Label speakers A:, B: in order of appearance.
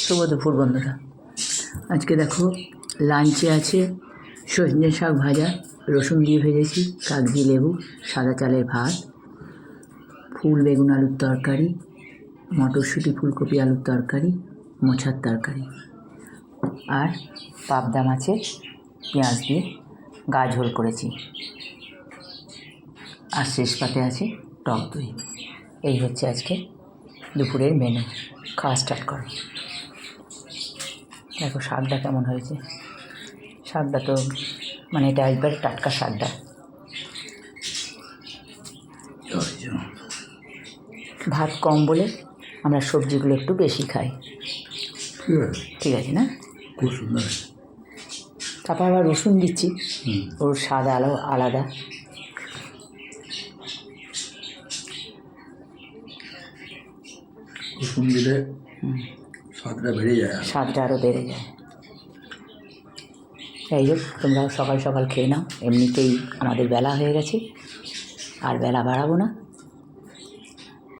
A: শুভ দুপুর বন্ধুরা। আজকে দেখো লাঞ্চে আছে সজনে শাক ভাজা, রসুন দিয়ে ভেজেছি, কাগজি লেবু, সাদা চালের ভাত, ফুল বেগুন আলুর তরকারি, মটরশুঁটি ফুলকপি আলুর তরকারি, মোছার তরকারি, আর পাবদা মাছের পেঁয়াজ দিয়ে গা ঝোল করেছি, আর শেষ পাতে আছে টক দই। এই হচ্ছে আজকে দুপুরের মেনু। খাওয়া স্টার্ট করো। দেখো শাকটা কেমন হয়েছে। শাকটা তো মানে এটা একবারে টাটকা শাকটা। ভাত কম বলে আমরা সবজিগুলো একটু বেশি খাই। ঠিক আছে না?
B: খুব সুন্দর।
A: তারপর আবার রসুন দিচ্ছি, ওর স্বাদ আলাদা।
B: রসুন দিলে স্বাদটা বেড়ে যায়,
A: স্বাদটা আরও বেড়ে যায়। যাই হোক, তোমরা সকাল সকাল খেয়ে নাও। এমনিতেই আমাদের বেলা হয়ে গেছে, আর বেলা বাড়াবো না।